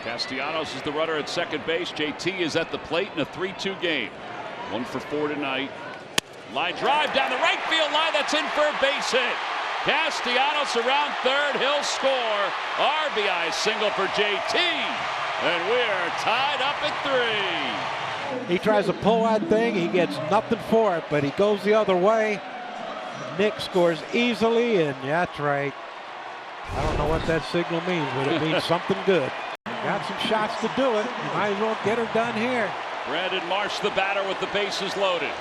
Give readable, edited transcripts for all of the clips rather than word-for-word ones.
Castellanos is the runner at second base. JT is at the plate in a 3-2 game. 1 for 4 tonight. Line drive down the right field line. That's in for a base hit. Castellanos around third. He'll score. RBI single for JT. And we're tied up at 3. He tries to pull that thing. He gets nothing for it, but he goes the other way. Nick scores easily, and that's right. I don't know what that signal means, but it means something good. Got some shots to do it. You might as well get her done here. Brandon Marsh, the batter, with the bases loaded.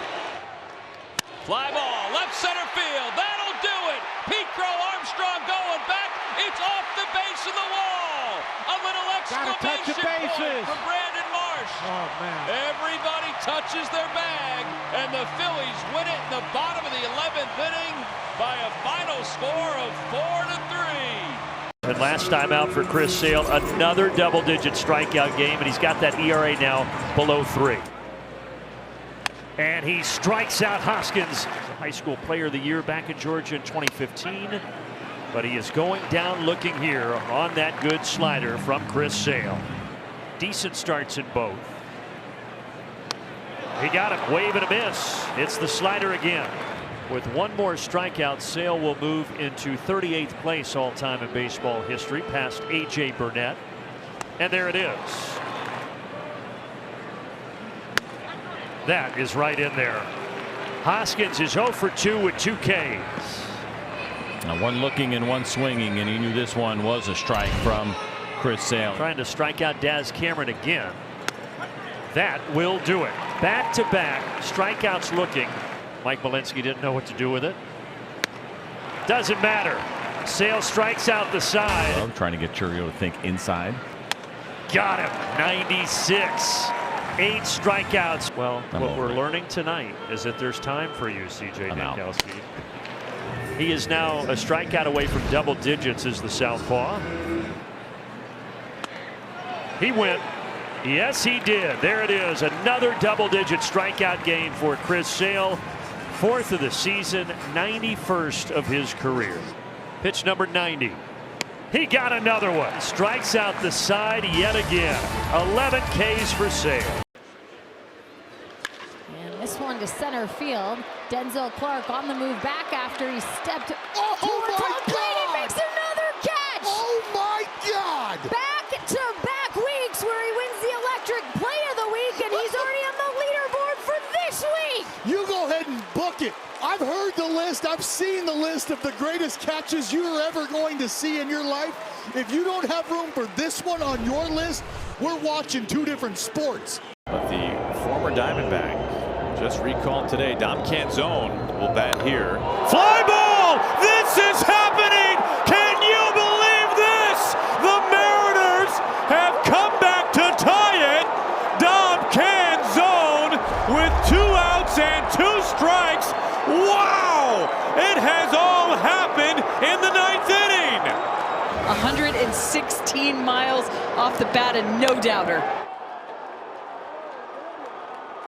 Fly ball, left center field. That'll do it. Petro Armstrong going back. It's off the base of the wall. A little exclamation point from Brandon Marsh. Oh, man. Everybody touches their bag, and the Phillies win it in the bottom of the 11th inning by a final score of 4-3. And last time out for Chris Sale, another double-digit strikeout game, and he's got that ERA now below 3. And he strikes out Hoskins, high school player of the year back in Georgia in 2015. But he is going down looking here on that good slider from Chris Sale. Decent starts in both. He got him, wave and a miss. It's the slider again. With one more strikeout, Sale will move into 38th place all-time in baseball history, past A.J. Burnett. And there it is. That is right in there. Hoskins is 0 for 2 with 2 Ks. Now one looking and one swinging, and he knew this one was a strike from Chris Sale. Trying to strike out Daz Cameron again. That will do it. Back-to-back strikeouts looking. Mike Malinsky didn't know what to do with it. Doesn't matter. Sale strikes out the side. Well, trying to get Churio to think inside. Got him. 96. 8 strikeouts. Well, what we're learning tonight is that there's time for you, C.J. Nitkowski. He is now a strikeout away from double digits as the southpaw. He went. Yes, he did. There it is. Another double-digit strikeout game for Chris Sale. 4th of the season, 91st of his career. Pitch number 90. He got another one. Strikes out the side yet again. 11 Ks for Sale. And this one to center field. Denzel Clark on the move back after he stepped towards home plate and makes another catch. Oh my God! Back-to-back weeks where he wins the electric play of the week, and he's already on the leaderboard for this week. You go ahead and book it. I've heard the list. I've seen the list of the greatest catches you're ever going to see in your life. If you don't have room for this one on your list, we're watching 2 different sports. But the former Diamondback, just recalled today, Dom Canzone will bat here. Fly ball! This is happening! Can you believe this? The Mariners have come back to tie it. Dom Canzone with 2 outs and 2 strikes. Wow! It has all happened in the 9th inning. 116 miles off the bat and no doubter.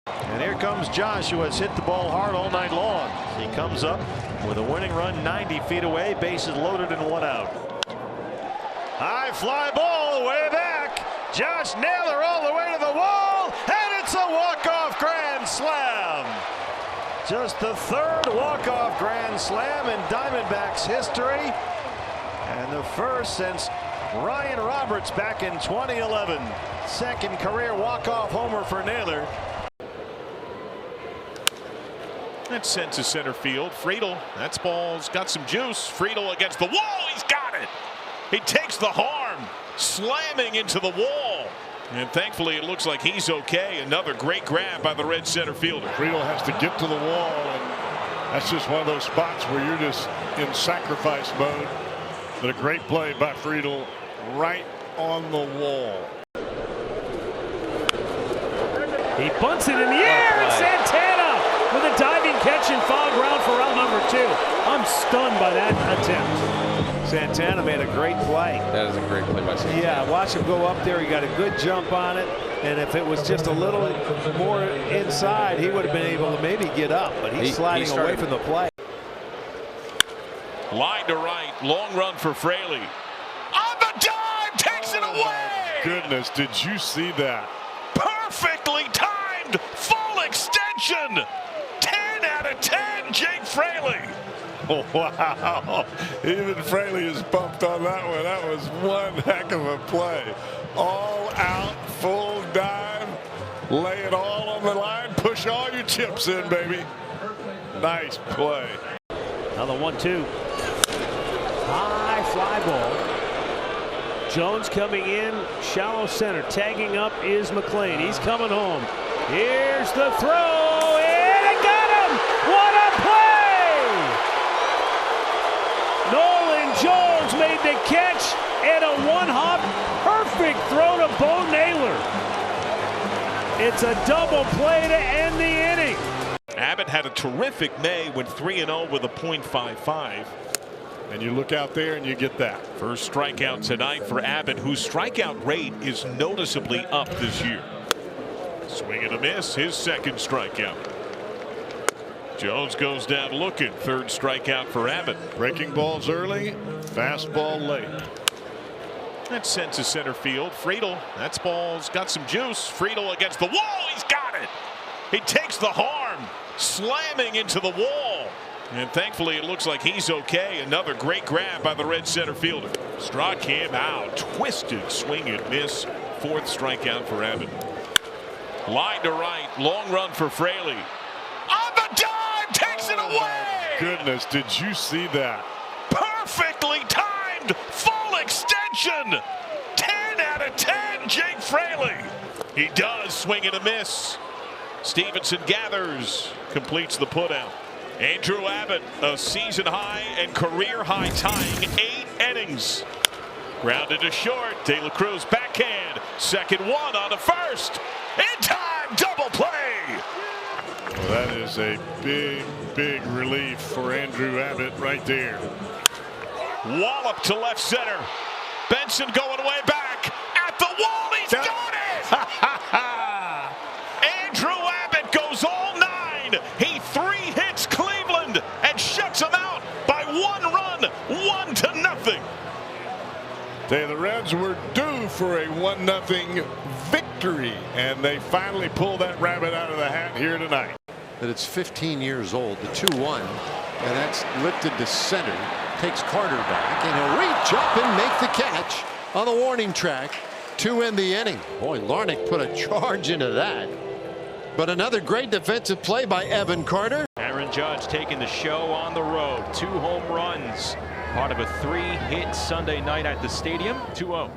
And here comes Josh, who has hit the ball hard all night long. He comes up with a winning run 90 feet away, bases loaded and 1 out. High fly ball way back. Josh Naylor all the way to the wall, and it's a walk-off grand slam. Just the 3rd walk-off grand slam in Diamondbacks history, and the 1st since Ryan Roberts back in 2011. 2nd career walk-off homer for Naylor. That's sent to center field. Friedel, that's ball's got some juice. Friedel against the wall. He's got it. He takes the harm, slamming into the wall. And thankfully, it looks like he's okay. Another great grab by the red center fielder. Friedel has to get to the wall, and that's just one of those spots where you're just in sacrifice mode. But a great play by Friedel right on the wall. He bunts it in the air, and Santana with a diving catch and foul ground for round number 2. I'm stunned by that attempt. Santana made a great play. That is a great play by Santana. Yeah, watch him go up there. He got a good jump on it. And if it was just a little more inside, he would have been able to maybe get up. But he's sliding away from the play. Line to right, long run for Fraley. On the dive, takes it away. goodness, did you see that? Perfectly timed, full extension. 10 out of 10, Jake Fraley. Oh, wow. Even Fraley is bumped on that one. That was one heck of a play. All out, full dive. Lay it all on the line. Push all your chips in, baby. Nice play. Now the 1-2. High fly ball. Jones coming in, shallow center. Tagging up is McLean. He's coming home. Here's the throw, and it got him! What a play! Nolan Jones made the catch, and a one-hop perfect throw to Bo Naylor. It's a double play to end the inning. Abbott had a terrific May, went 3-0 with a .55. And you look out there and you get that. First strikeout tonight for Abbott, whose strikeout rate is noticeably up this year. Swing and a miss, his second strikeout. Jones goes down looking. Third strikeout for Abbott. Breaking balls early, fastball late. That's sent to center field. Friedel, that's ball's got some juice. Friedel against the wall, he's got it. He takes the harm, slamming into the wall. And thankfully, it looks like he's okay. Another great grab by the red center fielder. Struck him out. Twisted swing and miss. Fourth strikeout for Abbott. Line to right. Long run for Fraley. On the dive. Takes it away. Goodness, did you see that? Perfectly timed. Full extension. 10 out of 10. Jake Fraley. He does swing and a miss. Stevenson gathers. Completes the putout. Andrew Abbott, a season high and career high tying 8 innings. Grounded to short. De La Cruz backhand. Second one on the first. In time, double play. Well, that is a big, big relief for Andrew Abbott right there. Wallop to left center. Benson going way back. At the wall, he's got it! Andrew Abbott goes all 9. He 3 hits Cleveland and shuts them out by 1 run, 1-0. The Reds were due for a 1-0 victory, and they finally pulled that rabbit out of the hat here tonight. That it's 15 years old, the 2-1, and that's lifted to center. Takes Carter back, and he'll reach up and make the catch on the warning track to end the inning. Boy, Larnach put a charge into that. But another great defensive play by Evan Carter. Aaron Judge taking the show on the road. 2 home runs. Part of a 3-hit Sunday night at the stadium. 2-0.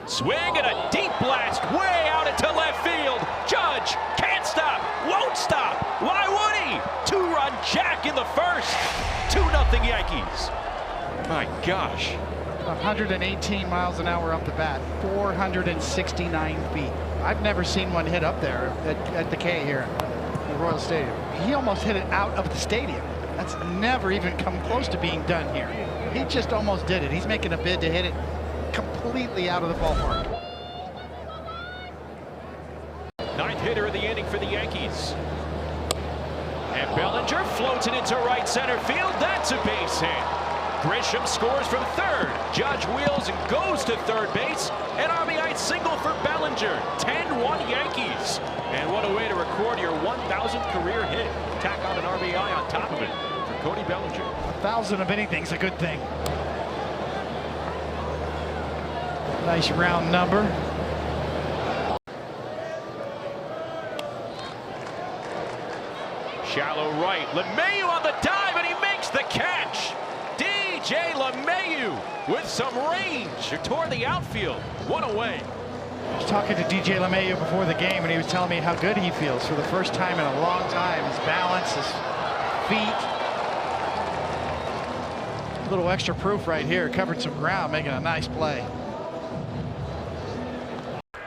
Swing and a deep blast way out into left field. Judge can't stop, won't stop. Why would he? 2-run jack in the first. 2-0 Yankees. My gosh. 118 miles an hour up the bat, 469 feet. I've never seen one hit up there at the K here at Royal Stadium. He almost hit it out of the stadium. That's never even come close to being done here. He just almost did it. He's making a bid to hit it completely out of the ballpark. 9th hitter of the inning for the Yankees. And Bellinger floats it into right center field. That's a base hit. Grisham scores from third. Judge wheels and goes to third base. An RBI single for Bellinger. 10-1 Yankees. And what a way to record your 1,000th career hit. Tack on an RBI on top of it for Cody Bellinger. 1,000 of anything's a good thing. Nice round number. Shallow right. LeMahieu on the dive, and he makes the catch. DJ LeMahieu with some range toward the outfield. 1 away. I was talking to DJ LeMahieu before the game, and he was telling me how good he feels for the first time in a long time. His balance, his feet. A little extra proof right here. Covered some ground, making a nice play.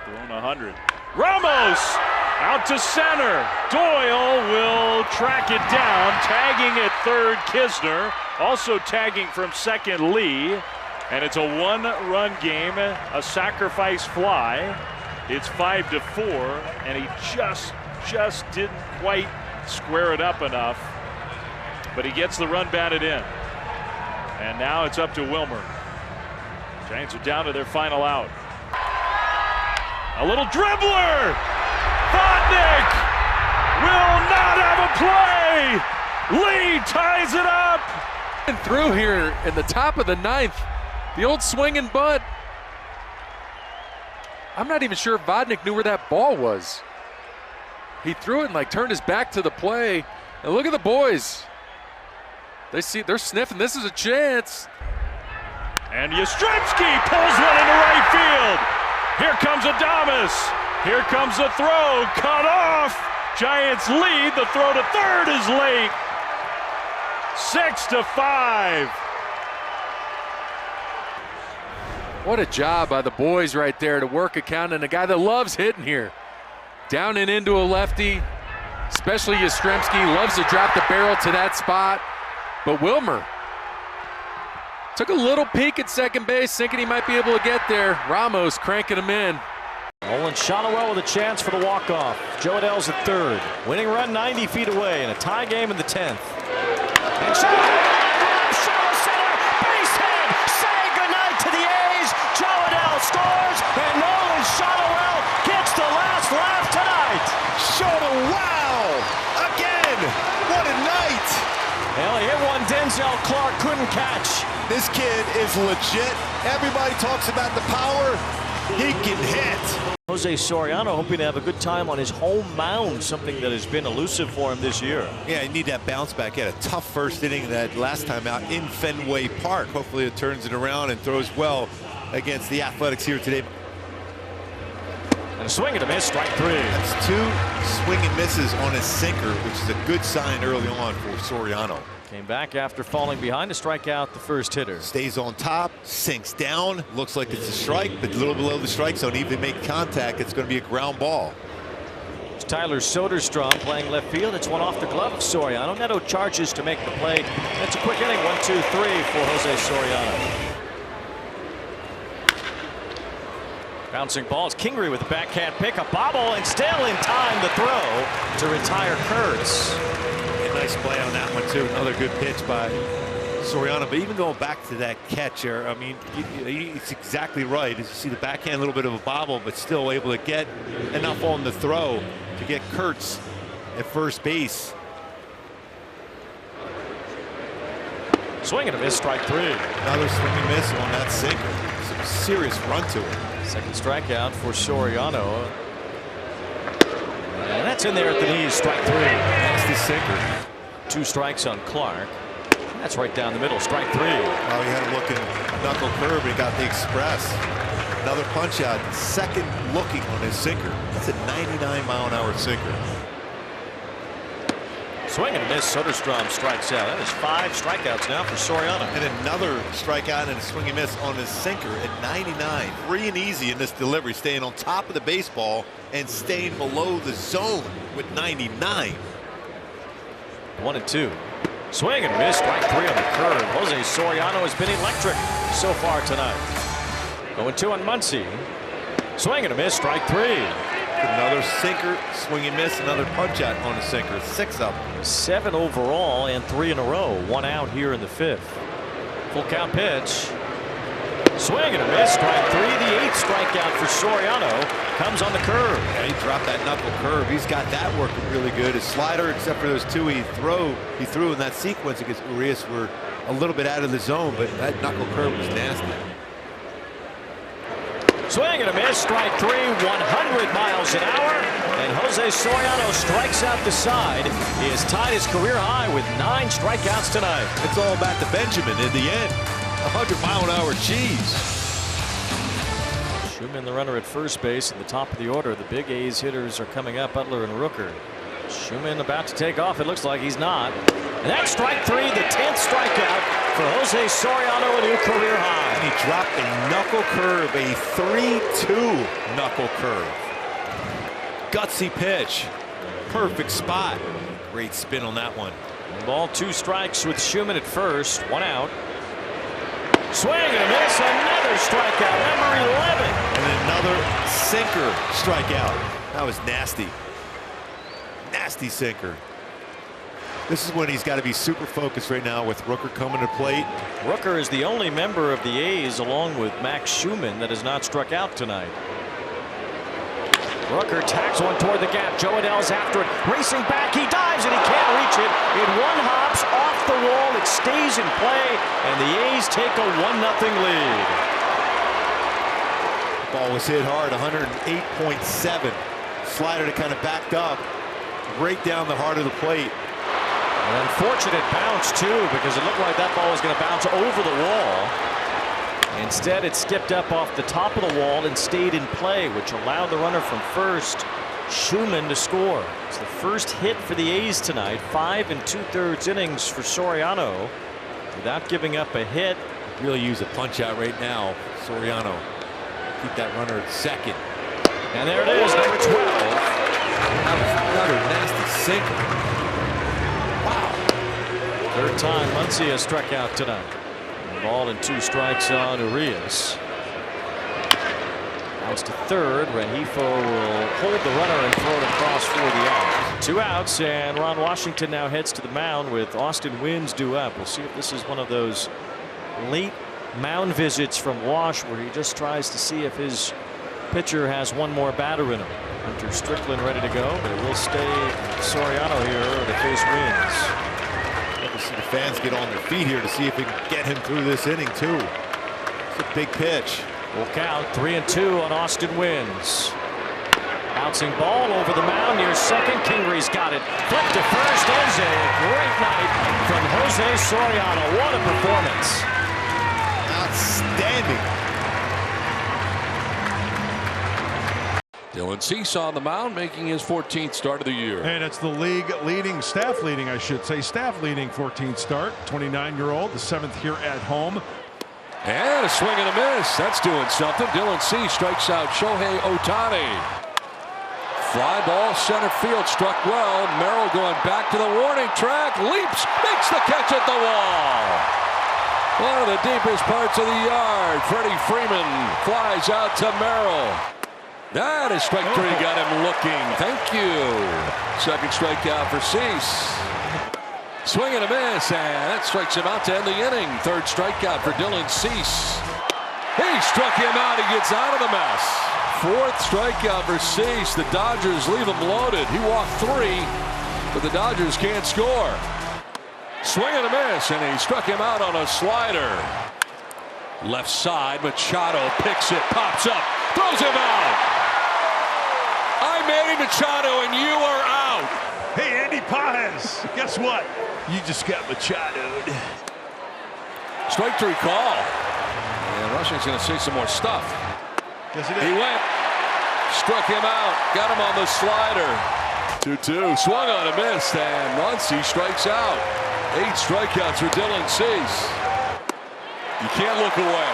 Throwing 100. Ramos out to center. Doyle will track it down. Tagging at third, Kisner. Also tagging from second, Lee. And it's a 1-run game, a sacrifice fly. It's 5-4, and he just didn't quite square it up enough. But he gets the run batted in. And now it's up to Wilmer. Giants are down to their final out. A little dribbler. Vodnik will not have a play. Lee ties it up. And through here in the top of the ninth, the old swing and bunt. I'm not even sure if Vodnik knew where that ball was. He threw it and turned his back to the play. And look at the boys. They're sniffing. This is a chance. And Yastrzemski pulls one into right field. Here comes Adames. Here comes the throw. Cut off. Giants lead. The throw to third is late. 6-5. What a job by the boys right there to work a count, and a guy that loves hitting here. Down and into a lefty, especially Yastrzemski loves to drop the barrel to that spot. But Wilmer took a little peek at second base, thinking he might be able to get there. Ramos cranking him in. Olin Shotwell with a chance for the walk-off. Joe Adell's at third. Winning run 90 feet away in a tie game in the 10th. And shallow center, base hit. Say goodnight to the A's. Joe Adell scores, and Olin Shotwell gets the last laugh tonight. Shotwell again. What a night. Well, he hit one Denzel Clark couldn't catch. This kid is legit. Everybody talks about the power. He can hit. Jose Soriano hoping to have a good time on his home mound, something that has been elusive for him this year. Yeah, you need that bounce back. He had a tough first inning that last time out in Fenway Park. Hopefully it turns it around and throws well against the Athletics here today. And a swing and a miss, strike three. That's two swing and misses on his sinker, which is a good sign early on for Soriano. Came back after falling behind to strike out the first hitter. Stays on top, sinks down, looks like it's a strike, but a little below the strike zone. Even if they make contact, it's going to be a ground ball. It's Tyler Soderstrom playing left field. It's one off the glove of Soriano. Neto charges to make the play. That's a quick inning, 1-2-3 for Jose Soriano. Bouncing balls, Kingery with the backhand pick, a bobble, and still in time to throw to retire Kurtz. Nice play on that one too. Another good pitch by Soriano. But even going back to that catch here, I mean, he's exactly right. As you see the backhand, a little bit of a bobble, but still able to get enough on the throw to get Kurtz at first base. Swing and a miss, strike three. Another swing and miss on that sinker. Some serious run to it. Second strikeout for Soriano. And that's in there at the knees, strike three. Nasty sinker. 2 strikes on Clark. That's right down the middle, strike three. Oh, he had a looking knuckle curve, and he got the express. Another punch out, second looking on his sinker. That's a 99-mile-an-hour sinker. Swing and a miss, Soderstrom strikes out. That is 5 strikeouts now for Soriano. And another strikeout and a swing and miss on his sinker at 99. Free and easy in this delivery, staying on top of the baseball and staying below the zone with 99. 1-2. Swing and miss, strike three on the curve. Jose Soriano has been electric so far tonight. 0-2 on Muncy. Swing and a miss, strike three. Another sinker, swing and miss, another punch out on a sinker. 6 up. 7 overall and 3 in a row. 1 out here in the 5th. Full count pitch. Swing and a miss, strike three. The 8th strikeout for Soriano comes on the curve. Yeah, he dropped that knuckle curve. He's got that working really good. His slider, except for those 2 he threw in that sequence against Urias, were a little bit out of the zone, but that knuckle curve was nasty. Swing and a miss, strike three, 100 miles an hour, and Jose Soriano strikes out the side. He has tied his career high with 9 strikeouts tonight. It's all back to Benjamin in the end. 100-mile-an-hour cheese. Schumann, the runner at first base at the top of the order. The big A's hitters are coming up, Butler and Rooker. Schumann about to take off. It looks like he's not. And that's strike three, the 10th strikeout for Jose Soriano, a new career high. And he dropped a knuckle curve, a 3-2 knuckle curve. Gutsy pitch. Perfect spot. Great spin on that one. Ball 2 strikes with Schumann at first, 1 out. Swing and a miss, another strikeout, number 11. And another sinker strikeout. That was nasty. Nasty sinker. This is when he's got to be super focused right now with Rooker coming to plate. Rooker is the only member of the A's, along with Max Schumann, that has not struck out tonight. Rooker tags one toward the gap. Joe Adell's after it. Racing back. He dives and he can't reach it. It one hops off the wall. It stays in play. And the A's take a 1-0 lead. Ball was hit hard, 108.7. Slider that kind of backed up right down the heart of the plate. An unfortunate bounce, too, because it looked like that ball was going to bounce over the wall. Instead, it skipped up off the top of the wall and stayed in play, which allowed the runner from first, Schumann, to score. It's the first hit for the A's tonight. 5 2/3 innings for Soriano without giving up a hit. Really use a punch out right now, Soriano. Keep that runner at second. And there it is, number 12. Another nasty sinker. Wow. Third time Muncy has struck out tonight. Ball and 2 strikes on Urias. Bounce to third. Rengifo will hold the runner and throw it across for the out. 2 outs, and Ron Washington now heads to the mound with Austin Wynns due up. We'll see if this is one of those late mound visits from Wash where he just tries to see if his pitcher has one more batter in him. Hunter Strickland ready to go, but it will stay Soriano here to face Wynns. To see the fans get on their feet here to see if we can get him through this inning too. It's a big pitch. We'll count 3-2 on Austin Wynns. Bouncing ball over the mound near second. Kingree's got it. Flip to first. Is a great night from Jose Soriano. What a performance. Outstanding. Dylan Cease on the mound, making his 14th start of the year. And it's the league leading, staff leading, I should say, staff leading 14th start. 29-year-old, the 7th here at home. And a swing and a miss. That's doing something. Dylan Cease strikes out Shohei Ohtani. Fly ball center field, struck well. Merrill going back to the warning track, leaps, makes the catch at the wall. One of the deepest parts of the yard. Freddie Freeman flies out to Merrill. That is strike 3, got him looking. Thank you. Second strikeout for Cease. Swing and a miss, and that strikes him out to end the inning. Third strikeout for Dylan Cease. He struck him out. He gets out of the mess. Fourth strikeout for Cease. The Dodgers leave him loaded. He walked 3, but the Dodgers can't score. Swing and a miss, and he struck him out on a slider. Left side, Machado picks it, pops up, throws him out. Manny Machado, and you are out. Hey, Andy Paez, guess what? You just got Machado'd. Strike 3 call. And Rushing's going to see some more stuff. Yes, he did. He went, struck him out, got him on the slider. 2-2, swung on a miss, and Muncy strikes out. 8 strikeouts for Dylan Cease. You can't look away.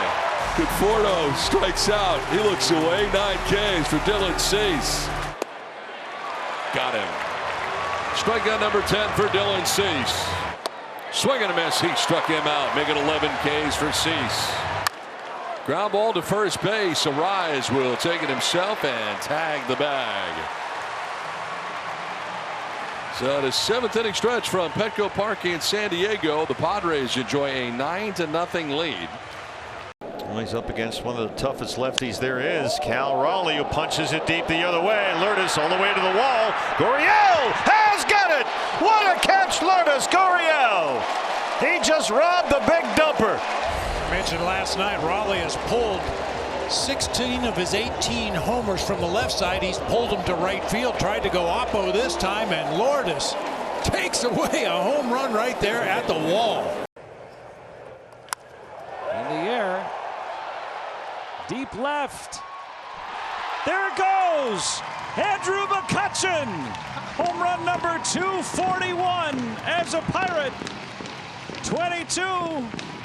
Conforto strikes out. He looks away. 9 Ks for Dylan Cease. Got him. Strikeout number 10 for Dylan Cease. Swing and a miss. He struck him out, making 11 Ks for Cease. Ground ball to first base. Arise will take it himself and tag the bag. So the 7th inning stretch from Petco Park in San Diego. The Padres enjoy a 9-0 lead. Well, he's up against one of the toughest lefties there is. Cal Raleigh, who punches it deep the other way. Lourdes all the way to the wall. Gurriel has got it. What a catch, Lourdes. Gurriel. He just robbed the big dumper. I mentioned last night, Raleigh has pulled 16 of his 18 homers from the left side. He's pulled them to right field. Tried to go oppo this time, and Lourdes takes away a home run right there at the wall. In the air. Deep left. There it goes. Andrew McCutchen. Home run number 241 as a Pirate. 22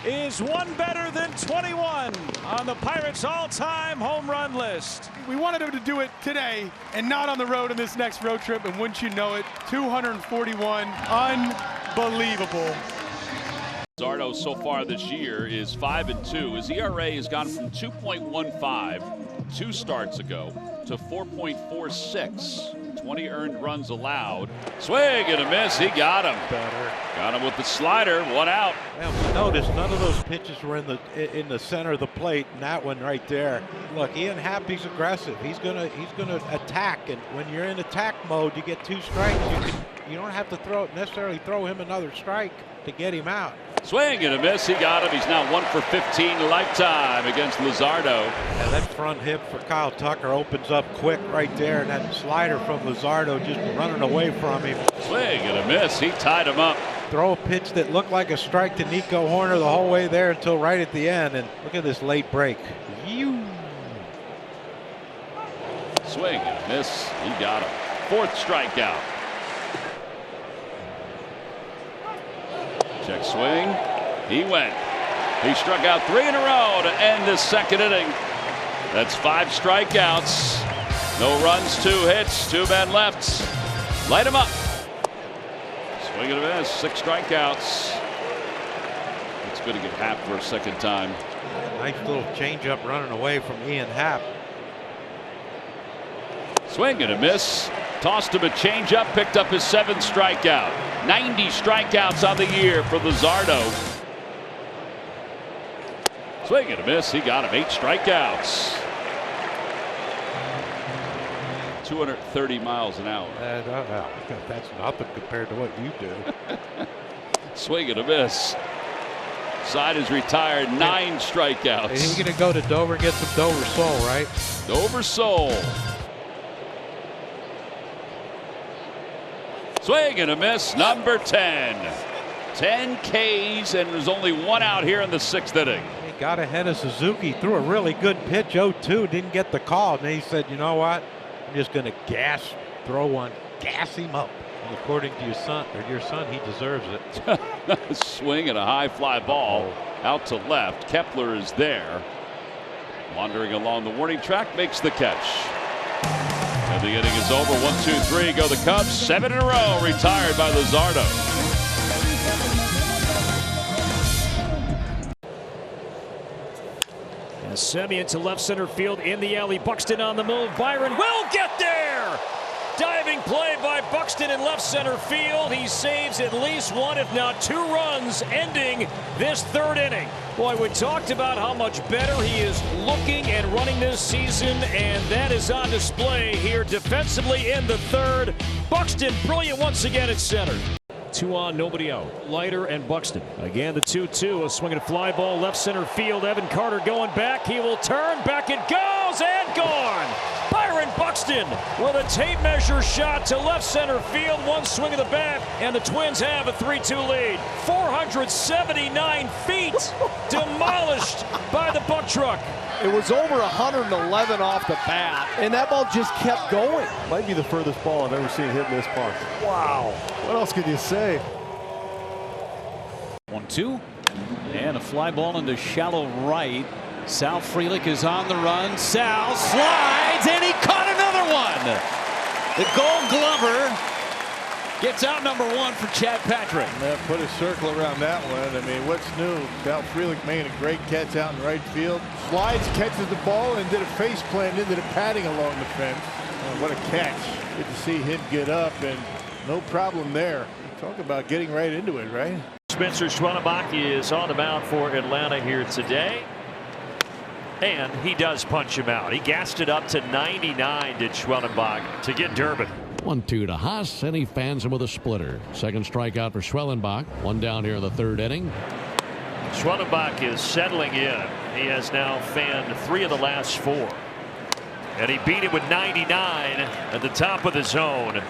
is one better than 21 on the Pirates' all-time home run list. We wanted him to do it today and not on the road in this next road trip, and wouldn't you know it, 241. Unbelievable. Zardo so far this year is 5-2. His ERA has gone from 2.15 2 starts ago to 4.46 20 earned runs allowed. Swing and a miss. He got him. Got him with the slider. 1 out. Well, notice none of those pitches were in the center of the plate, and that one right there. Look, Ian Happy's aggressive. He's gonna attack, and when you're in attack mode, you get 2 strikes. You don't have to necessarily throw him another strike to get him out. Swing and a miss. He got him. He's now 1 for 15 lifetime against Luzardo. And that front hip for Kyle Tucker opens up quick right there, and that slider from Luzardo just running away from him. Swing and a miss. He tied him up. Throw a pitch that looked like a strike to Nico Horner the whole way there until right at the end. And look at this late break. Swing and a miss. He got him. 4th strikeout. Check swing. He went. He struck out 3 in a row to end this 2nd inning. That's 5 strikeouts. No runs, 2 hits, 2 men left. Light him up. Swing and a miss. 6 strikeouts. It's good to get Happ for a 2nd time. Nice little changeup running away from Ian Happ. Swing and a miss. Tossed him a changeup, picked up his 7th strikeout. 90 strikeouts on the year for Luzardo. Swing and a miss. He got him. 8 strikeouts. 230 miles an hour. That's nothing compared to what you do. Swing and a miss. Side is retired. 9 strikeouts. And he's going to go to Dover and get some Dover Soul, right? Dover Soul. Swing and a miss, number 10. 10 Ks, and there's only 1 out here in the 6th inning. He got ahead of Suzuki, threw a really good pitch, 0-2, didn't get the call. And then he said, you know what? I'm just going to gas him up. And according to your son, he deserves it. Swing and a high fly ball out to left. Kepler is there. Wandering along the warning track, makes the catch. And the inning is over. 1, 2, 3 go the Cubs. 7 in a row retired by Luzardo. And Semien to left center field in the alley. Buxton on the move. Byron will get there. Diving play by Buxton in left center field. He saves at least 1, if not 2 runs, ending this 3rd inning. Boy, we talked about how much better he is looking and running this season, and that is on display here defensively in the 3rd. Buxton brilliant once again at center. 2 on, nobody out. Leiter and Buxton. Again, the 2-2. A swinging fly ball left center field. Evan Carter going back. He will turn. Back it goes and gone. Byron Buxton with a tape measure shot to left center field. 1 swing of the bat, and the Twins have a 3-2 lead. 479 feet demolished by the buck truck. It was over 111 off the bat, and that ball just kept going. Might be the furthest ball I've ever seen hit in this park. Wow. What else could you say? 1-2. And a fly ball into shallow right. Sal Frelick is on the run. Sal slides, and he caught another one. The Gold Glover gets out number 1 for Chad Patrick. Put a circle around that one. I mean, what's new? Sal Frelick made a great catch out in right field. Slides, catches the ball, and did a face plant into the padding along the fence. What a catch. Good to see him get up, and no problem there. Talk about getting right into it, right? Spencer Schwellenbach is on the mound for Atlanta here today. And he does punch him out. He gassed it up to 99, did Schwellenbach, to get Durbin. 1-2 to Haas, and he fans him with a splitter. 2nd strikeout for Schwellenbach. 1 down here in the 3rd inning. Schwellenbach is settling in. He has now fanned 3 of the last 4. And he beat it with 99 at the top of the zone.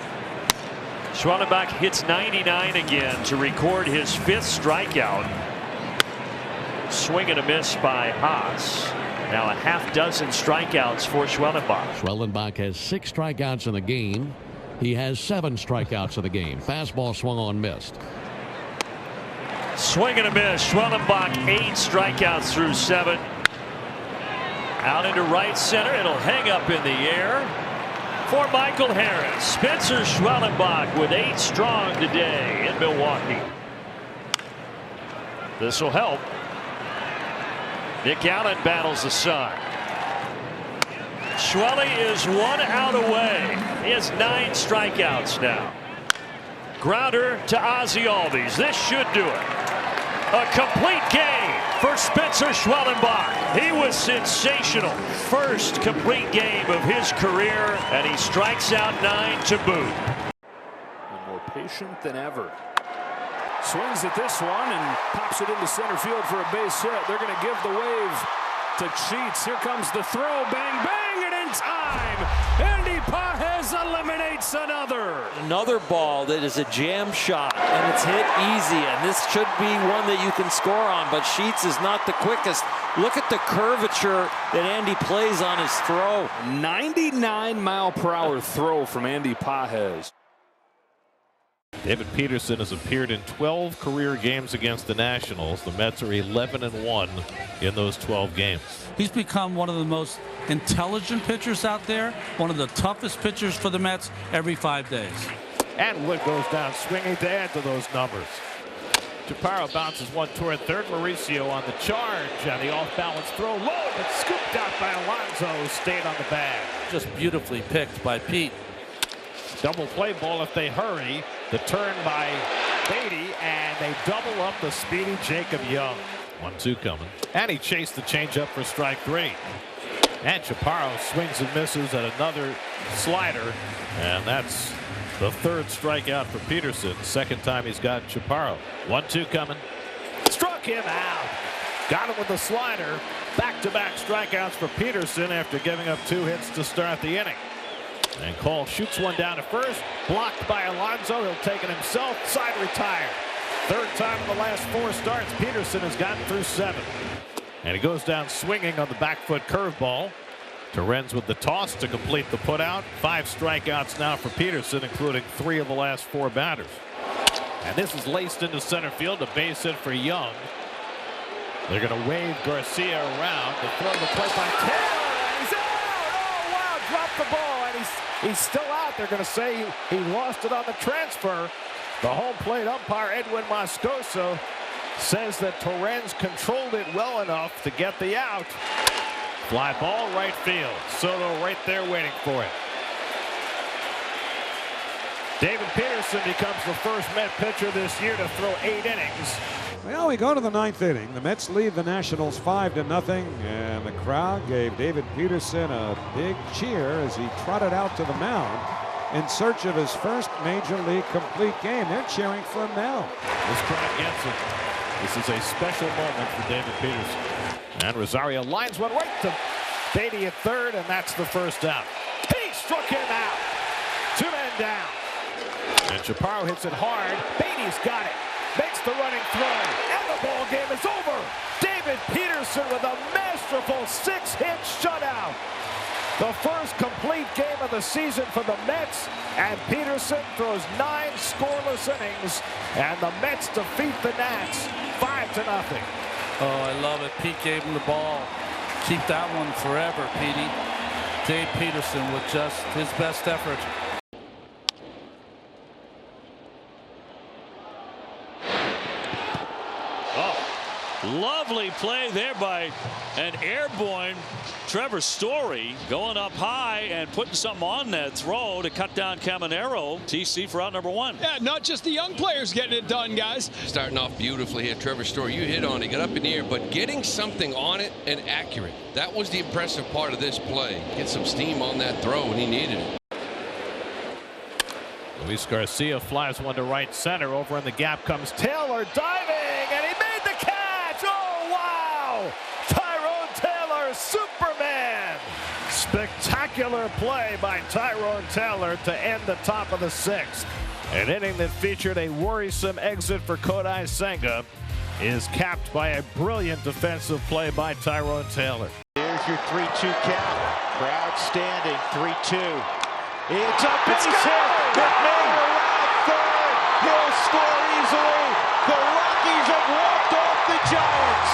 Schwellenbach hits 99 again to record his 5th strikeout. Swing and a miss by Haas. Now a half-dozen strikeouts for Schwellenbach. Schwellenbach has 6 strikeouts in the game. He has 7 strikeouts in the game. Fastball swung on, missed. Swing and a miss. Schwellenbach 8 strikeouts through 7. Out into right center. It'll hang up in the air for Michael Harris. Spencer Schwellenbach with 8 strong today in Milwaukee. This will help. Nick Allen battles the side. Schwelle is 1 out away. He has 9 strikeouts now. Grounder to Ozzie Albies. This should do it. A complete game for Spencer Schwellenbach. He was sensational. First complete game of his career, and he strikes out 9 to boot. And more patient than ever. Swings at this one and pops it into center field for a base hit. They're going to give the wave to Sheets. Here comes the throw. Bang, bang, and in time, Andy Pages eliminates another. Another ball that is a jam shot, and it's hit easy, and this should be one that you can score on, but Sheets is not the quickest. Look at the curvature that Andy plays on his throw. 99-mile-per-hour throw from Andy Pages. David Peterson has appeared in 12 career games against the Nationals. The Mets are 11-1 in those 12 games. He's become one of the most intelligent pitchers out there, one of the toughest pitchers for the Mets every 5 days. And Wood goes down swinging to add to those numbers. Chaparro bounces one toward third. Mauricio on the charge, and the off-balance throw low, but scooped out by Alonso, who stayed on the bag. Just beautifully picked by Pete. Double play ball if they hurry. The turn by Beatty, and they double up the speedy Jacob Young. 1-2 coming. And he chased the changeup for strike 3. And Chaparro swings and misses at another slider. And that's the 3rd strikeout for Peterson. Second time he's got Chaparro. 1-2 coming. Struck him out. Got him with the slider. Back-to-back strikeouts for Peterson after giving up 2 hits to start the inning. And Cole shoots one down to first. Blocked by Alonso. He'll take it himself. Side retired. 3rd time in the last 4 starts, Peterson has gotten through 7. And he goes down swinging on the back foot curveball. Torrens with the toss to complete the putout. 5 strikeouts now for Peterson, including 3 of the last 4 batters. And this is laced into center field. A base hit for Young. They're going to wave Garcia around. The throw to play by Taylor. He's out. Oh, wow. Dropped the ball. And he's still out. They're going to say he lost it on the transfer. The home plate umpire, Edwin Moscoso, says that Torrens controlled it well enough to get the out. Fly ball right field. Soto right there waiting for it. David Peterson becomes the first Met pitcher this year to throw 8 innings. Well, we go to the 9th inning. The Mets lead the Nationals 5-0, and the crowd gave David Peterson a big cheer as he trotted out to the mound in search of his first major league complete game. They're cheering for him now. This crowd gets it. This is a special moment for David Peterson. And Rosario lines one right to Beatty at third, and that's the first out. He struck him out. 2 men down. And Chaparro hits it hard. Beatty's got it. Makes the running throw. And the ball game is over. David Peterson with a masterful 6-hit shutout. The first complete game of the season for the Mets, and Peterson throws 9 scoreless innings, and the Mets defeat the Nats 5-0. Oh, I love it. Pete gave him the ball. Keep that one forever, Petey. Dave Peterson with just his best effort. Lovely play there by an airborne Trevor Story, going up high and putting something on that throw to cut down Caminero. TC for out number 1. Yeah, not just the young players getting it done, guys. Starting off beautifully here, Trevor Story. You hit on it, got up in the air, but getting something on it and accurate. That was the impressive part of this play. Get some steam on that throw, and he needed it. Luis Garcia flies one to right center. Over in the gap comes Taylor diving, and he made the catch. Oh, wow! Tyrone Taylor, Superman! Spectacular play by Tyrone Taylor to end the top of the 6th. An inning that featured a worrisome exit for Kodai Senga is capped by a brilliant defensive play by Tyrone Taylor. Here's your 3-2 count. Crowd standing. 3-2. It's a base hit. McMahon around third. He'll score easily. The Rockies have walked off the Giants.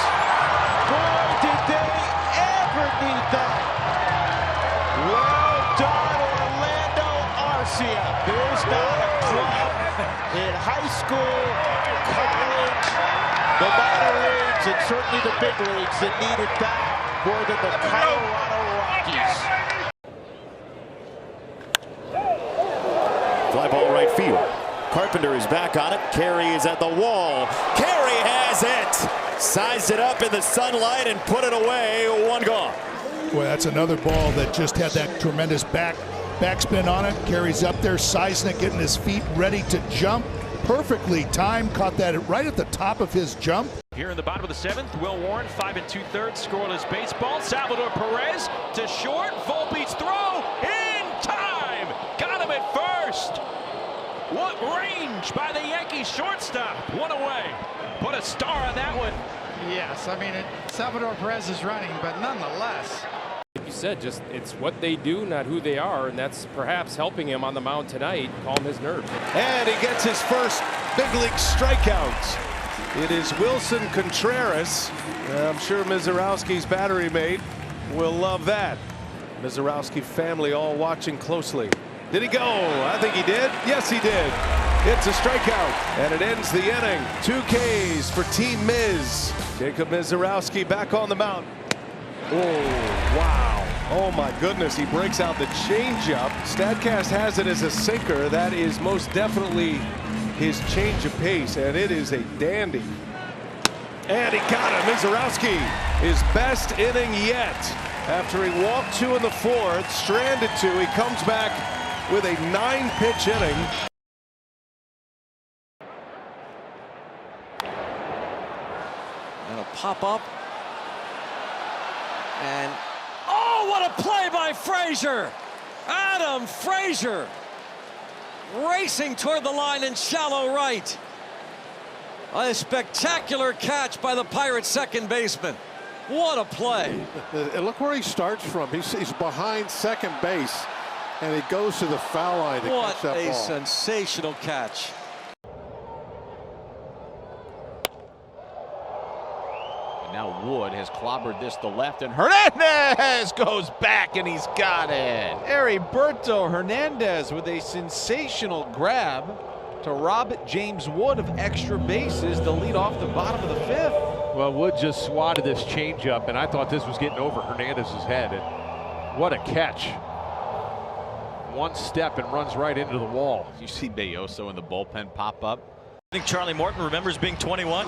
Boy, did they ever need that. Well done, Orlando Arcia. There's not a club in high school, college, the minor leagues, and certainly the big leagues that needed that more than the Colorado Rockies. Fly ball right field. Carpenter is back on it. Carey is at the wall. Carey has it. Sized it up in the sunlight and put it away. One gone. Boy, that's another ball that just had that tremendous backspin on it. Carey's up there, sizing it, getting his feet ready to jump. Perfectly timed, caught that right at the top of his jump. Here in the bottom of the seventh, Will Warren, 5 2/3, scoreless baseball. Salvador Perez to short. Volpe's throw in time. Got him at first. What range by the Yankees shortstop. One away. Put a star on that one. Yes, I mean, Salvador Perez is running, but nonetheless. Like you said, just it's what they do, not who they are, and that's perhaps helping him on the mound tonight, calm his nerves. And he gets his first big league strikeout. It is Wilson Contreras. I'm sure Mizorowski's battery mate will love that. Mizorowski family all watching closely. Did he go? I think he did. Yes, he did. It's a strikeout, and it ends the inning. 2 Ks for Team Miz. Jacob Mizorowski back on the mound. Oh, wow. Oh, my goodness. He breaks out the changeup. StatCast has it as a sinker. That is most definitely his change of pace, and it is a dandy. And he got him. Mizorowski, his best inning yet. After he walked 2 in the 4th, stranded 2, he comes back with a 9-pitch inning. That'll pop up. And oh, what a play by Frazier! Adam Frazier racing toward the line in shallow right. A spectacular catch by the Pirates' second baseman. What a play. And look where he starts from. He's behind second base, and he goes to the foul line to catch that ball. What a sensational catch. Now Wood has clobbered this to left, and Hernandez goes back, and he's got it. Heriberto Hernandez with a sensational grab to rob James Wood of extra bases to lead off the bottom of the 5th. Well, Wood just swatted this changeup, and I thought this was getting over Hernandez's head. And what a catch. One step and runs right into the wall. You see Belloso in the bullpen pop up. I think Charlie Morton remembers being 21.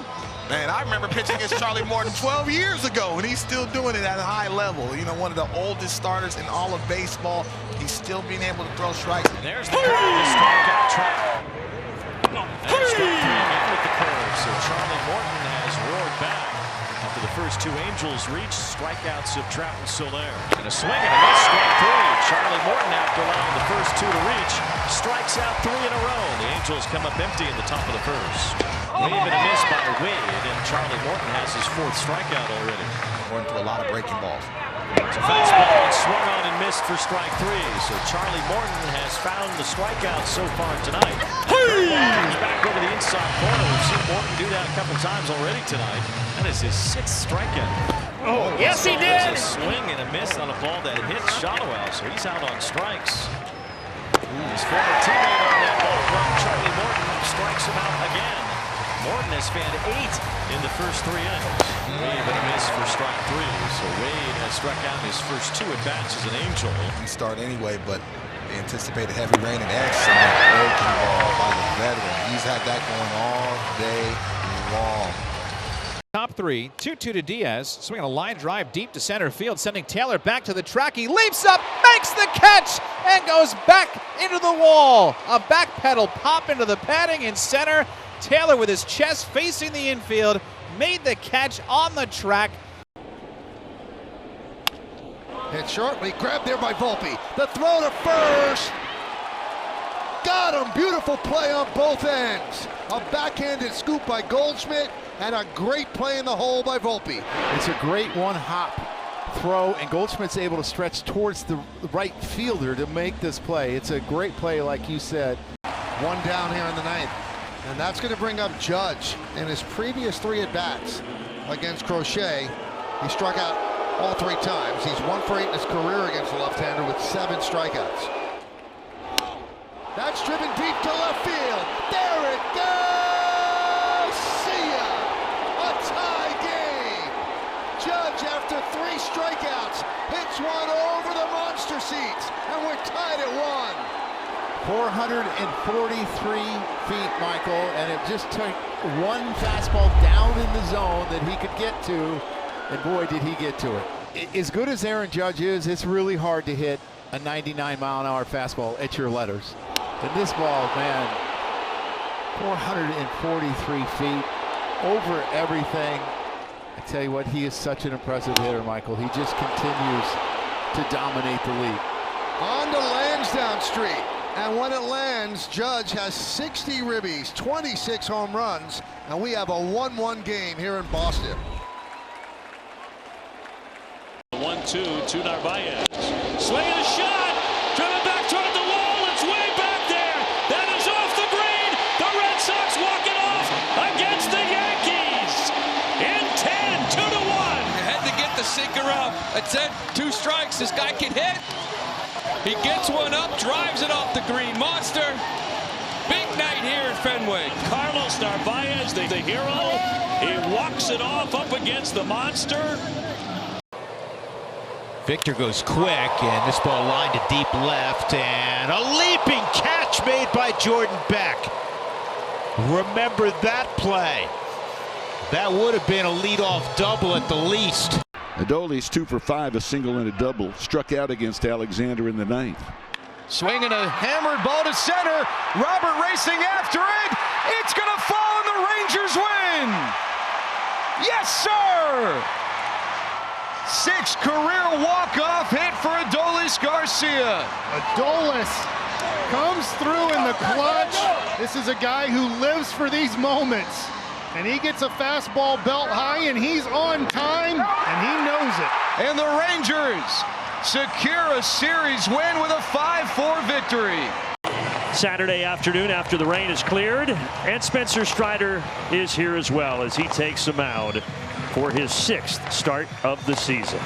Man, I remember pitching against Charlie Morton 12 years ago, and he's still doing it at a high level. You know, one of the oldest starters in all of baseball. He's still being able to throw strikes. And there's the curve, the strikeout trap. And strike 3 again with the curve. So Charlie Morton has roared back after the first 2 Angels reached strikeouts of Trout and Soler. And a swing and a miss, strike 3. Charlie Morton, after allowing the first 2 to reach, strikes out 3 in a row. The Angels come up empty in the top of the first. Wave and a miss by Wade, and Charlie Morton has his 4th strikeout already. Going through a lot of breaking balls. It's a fastball and swung on and missed for strike 3. So Charlie Morton has found the strikeout so far tonight. Comes back over the inside corner. We've seen Morton do that a couple times already tonight. That is his 6th strikeout. Oh, yes, he did. A swing and a miss on a ball that hit Shallowell, so he's out on strikes. His former teammate on that ball from Charlie Morton strikes him out again. Morton has fanned 8 in the first 3 innings. Wave and a miss for strike 3. So Wade has struck out his first 2 at-bats as an Angel. He can start anyway, but they anticipated heavy rain and excellent breaking ball by the veteran. He's had that going all day long. Top 3, 2-2 to Diaz, swinging a line drive deep to center field, sending Taylor back to the track. He leaps up, makes the catch, and goes back into the wall. A back pedal pop into the padding in center. Taylor with his chest facing the infield, made the catch on the track. Hit shortly, grabbed there by Volpe. The throw to first. Got him, beautiful play on both ends. A backhanded scoop by Goldschmidt, and a great play in the hole by Volpe. It's a great one-hop throw, and Goldschmidt's able to stretch towards the right fielder to make this play. It's a great play, like you said. One down here in the 9th. And that's going to bring up Judge. In his previous 3 at-bats against Crochet, he struck out all 3 times. He's 1 for 8 in his career against the left-hander with 7 strikeouts. That's driven deep to left field. There it goes! See ya! A tie game! Judge, after 3 strikeouts, hits one over the monster seats, and we're tied at 1. 443 feet, Michael, and it just took one fastball down in the zone that he could get to, and boy, did he get to it. As good as Aaron Judge is, it's really hard to hit a 99-mile-an-hour fastball at your letters. And this ball, man, 443 feet, over everything. I tell you what, he is such an impressive hitter, Michael. He just continues to dominate the league. On to Lansdowne Street. And when it lands, Judge has 60 ribbies, 26 home runs, and we have a 1-1 game here in Boston. 1-2 to Narvaez. Swinging a shot, driven back toward the wall. It's way back there. That is off the green. The Red Sox walk it off against the Yankees in 10, 2-1. You had to get the sinker up. It said 2 strikes. This guy can hit. He gets one up, drives it off the green. Monster. Big night here at Fenway. Carlos Narvaez, the hero. He walks it off up against the monster. Victor goes quick, and this ball lined to deep left, and a leaping catch made by Jordan Beck. Remember that play. That would have been a leadoff double at the least. Adolis 2 for 5, a single and a double. Struck out against Alexander in the 9th. Swinging a hammered ball to center. Robert racing after it. It's going to fall, and the Rangers win. Yes, sir. 6th career walk-off hit for Adolis Garcia. Adolis comes through in the clutch. This is a guy who lives for these moments. And he gets a fastball belt high, and he's on time, and he knows it. And the Rangers secure a series win with a 5-4 victory. Saturday afternoon after the rain is cleared, and Spencer Strider is here as well as he takes the mound for his 6th start of the season.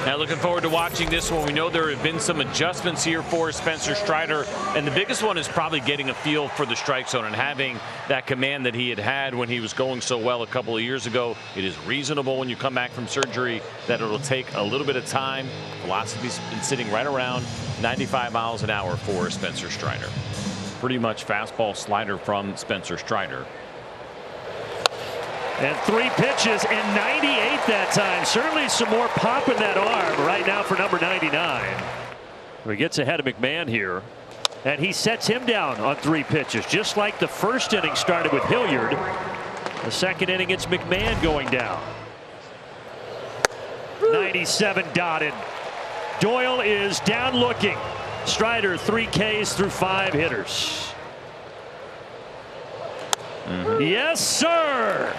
Now looking forward to watching this one. We know there have been some adjustments here for Spencer Strider, and the biggest one is probably getting a feel for the strike zone and having that command that he had when he was going so well a couple of years ago. It is reasonable when you come back from surgery that it'll take a little bit of time. Velocity's been sitting right around 95 miles an hour for Spencer Strider. Pretty much fastball slider from Spencer Strider. And 3 pitches and 98 that time. Certainly some more pop in that arm right now for number 99. He gets ahead of McMahon here, and he sets him down on 3 pitches, just like the first inning started with Hilliard. The second inning, it's McMahon going down. 97 dotted. Doyle is down looking. Strider 3 Ks through 5 hitters. Yes, sir.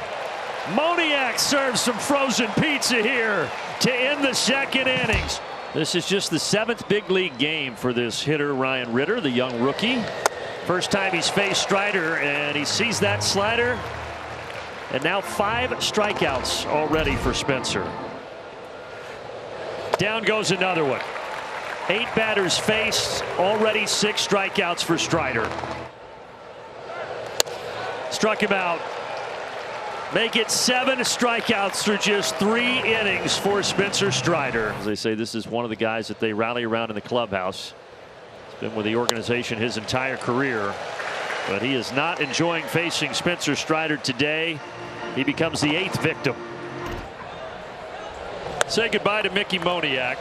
Moniak serves some frozen pizza here to end the 2nd innings. This is just the 7th big league game for this hitter, Ryan Ritter, the young rookie. First time he's faced Strider, and he sees that slider. And now 5 strikeouts already for Spencer. Down goes another one. 8 batters faced, already 6 strikeouts for Strider. Struck him out. Make it 7 strikeouts through just 3 innings for Spencer Strider. As they say, this is one of the guys that they rally around in the clubhouse. He's been with the organization his entire career, but he is not enjoying facing Spencer Strider today. He becomes the 8th victim. Say goodbye to Mickey Moniak.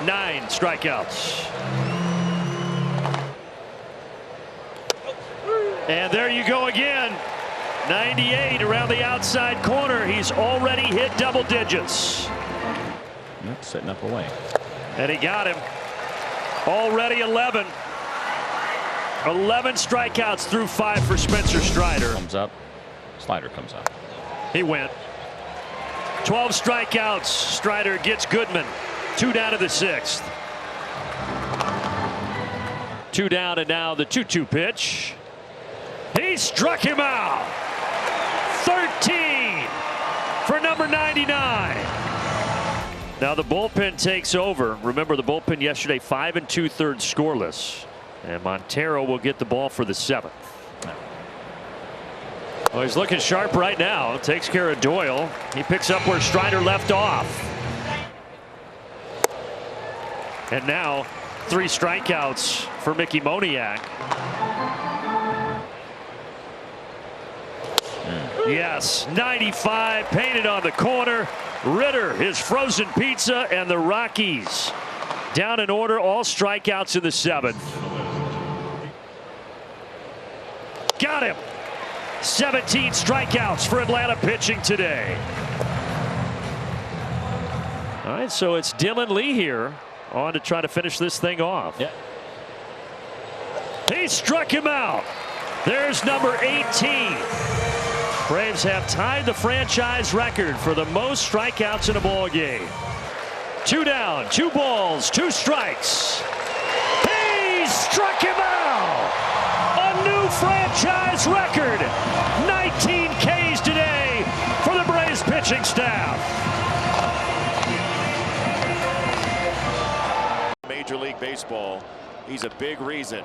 9 strikeouts. And there you go again. 98 around the outside corner. He's already hit double digits. Yep, setting up away. And he got him. Already 11. 11 strikeouts through 5 for Spencer Strider. Comes up. Slider comes up. He went. 12 strikeouts. Strider gets Goodman. 2 down to the 6th. 2 down, and now the 2-2 pitch. He struck him out. 13 for number 99. Now the bullpen takes over. Remember, the bullpen yesterday 5 2/3 scoreless, and Montero will get the ball for the 7th. Well, he's looking sharp right now. Takes care of Doyle. He picks up where Strider left off. And now 3 strikeouts for Mickey Moniak. Yes, 95 painted on the corner. Ritter, his frozen pizza, and the Rockies down in order, all strikeouts in the 7th. Got him. 17 strikeouts for Atlanta pitching today. All right, so it's Dylan Lee here on to try to finish this thing off. Yeah. He struck him out. There's number 18. Braves have tied the franchise record for the most strikeouts in a ball game. 2 down, 2 balls, 2 strikes. He struck him out. A new franchise record. 19 Ks today for the Braves pitching staff. Major League Baseball, he's a big reason.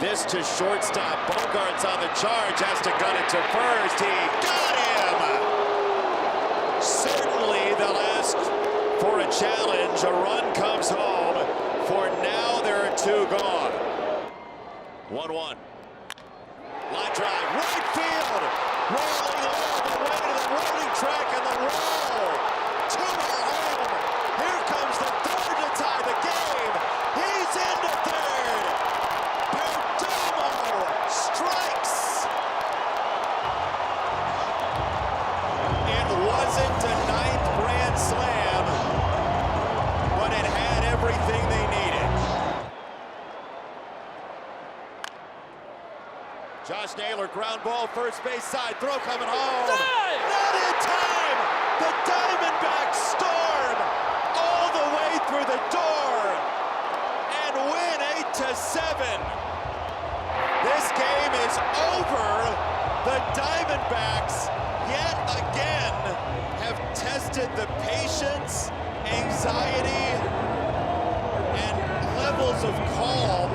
This to shortstop. Bogart's on the charge, has to gun it to first. He got him! Certainly they'll ask for a challenge. A run comes home. For now, there are 2 gone. 1-1. Line drive, right field. Rolling all the way to the rolling track and the roll. 2 are home. Here comes the 3rd to tie the game. He's into 3rd. Perdomo strikes. It wasn't a 9th grand slam, but it had everything they needed. Josh Naylor, ground ball, first base side, throw coming home. Not in time. The Diamondbacks storm all the way through the door and win 8-7. This game is over. The Diamondbacks yet again have tested the patience, anxiety, and levels of calm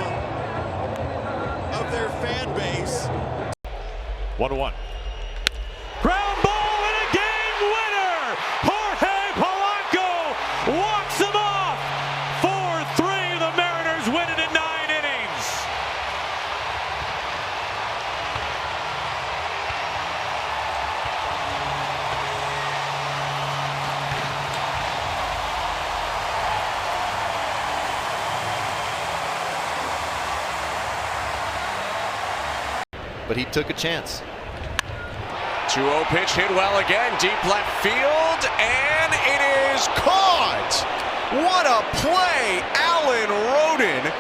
of their fan base. 1-1. Ground ball and a game winner. Jorge Polanco walks them off. 4-3. The Mariners win it in 9 innings. But he took a chance. 2-0 pitch hit well again, deep left field, and it is caught. What a play, Alan Rodin.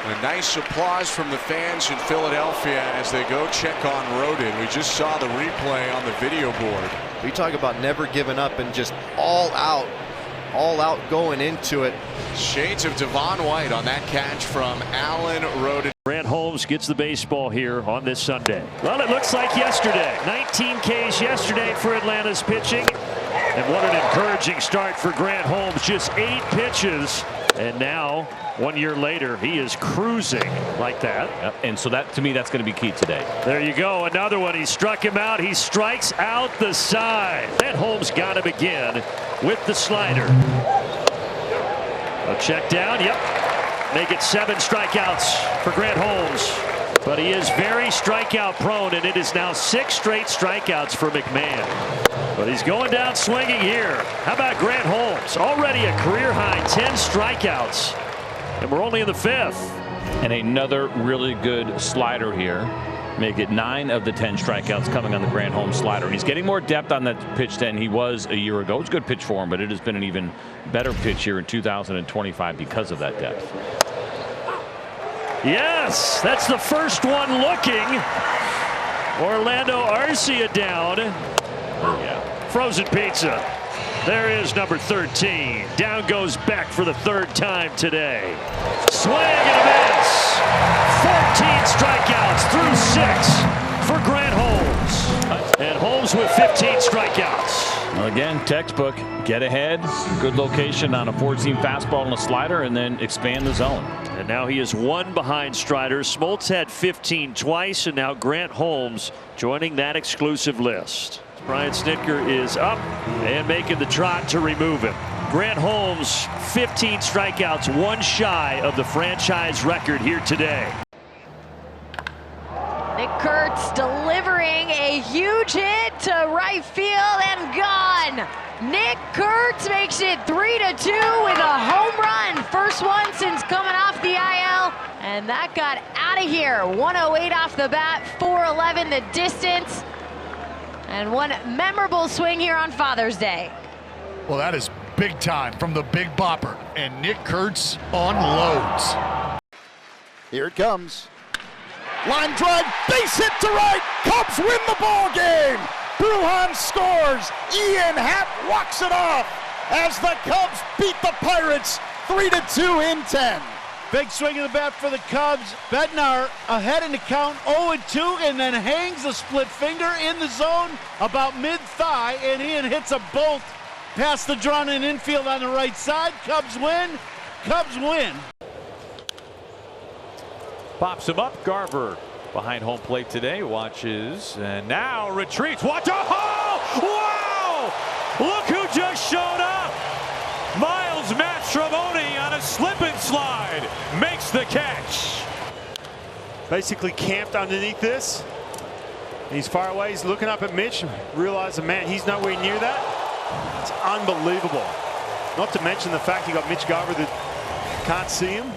A nice applause from the fans in Philadelphia as they go check on Rodin. We just saw the replay on the video board. We talk about never giving up and just all out going into it. Shades of Devon White on that catch from Alan Rodin. Grant Holmes gets the baseball here on this Sunday. Well, it looks like yesterday. 19 Ks yesterday for Atlanta's pitching. And what an encouraging start for Grant Holmes. Just 8 pitches. And now, 1 year later, he is cruising like that. Yep. And so that, to me, that's going to be key today. There you go. Another one. He struck him out. He strikes out the side. Grant Holmes got him again with the slider. A check down. Yep. Make it 7 strikeouts for Grant Holmes. But he is very strikeout prone, and it is now 6 straight strikeouts for McMahon. But he's going down swinging here. How about Grant Holmes? Already a career high 10 strikeouts. And we're only in the 5th. And another really good slider here. Make it 9 of the 10 strikeouts coming on the Grant Holmes slider. And he's getting more depth on that pitch than he was a year ago. It's a good pitch for him, but it has been an even better pitch here in 2025 because of that depth. Yes, that's the first one looking. Orlando Arcia down. Yeah. Frozen pizza. There is number 13. Down goes Beck for the 3rd time today. Swing and a miss. 14 strikeouts through 6 for Grant Holmes. And Holmes with 15 strikeouts. Well, again, textbook. Get ahead. Good location on a 4-seam fastball and a slider, and then expand the zone. And now he is 1 behind Strider. Smoltz had 15 twice, and now Grant Holmes joining that exclusive list. Brian Snitker is up and making the trot to remove him. Grant Holmes, 15 strikeouts, one shy of the franchise record here today. Nick Kurtz delivering a huge hit to right field and gone. Nick Kurtz makes it 3-2 with a home run. First one since coming off the IL. And that got out of here. 108 off the bat, 411 the distance. And one memorable swing here on Father's Day. Well, that is big time from the Big Bopper. And Nick Kurtz unloads. Here it comes. Line drive, base hit to right. Cubs win the ball game. Brujan scores. Ian Happ walks it off as the Cubs beat the Pirates 3-2 in 10. Big swing of the bat for the Cubs. Bednar ahead in the count, 0-2, and then hangs a split finger in the zone about mid-thigh, and Ian hits a bolt past the drawn in infield on the right side. Cubs win. Cubs win. Pops him up. Garver behind home plate today. Watches and now retreats. Watch. Oh! Wow! Look who just showed up. Miles Mastroianni on a slip and slide makes the catch. Basically camped underneath this. He's far away. He's looking up at Mitch. Realizing, man, he's nowhere near that. It's unbelievable. Not to mention the fact you got Mitch Garver that can't see him.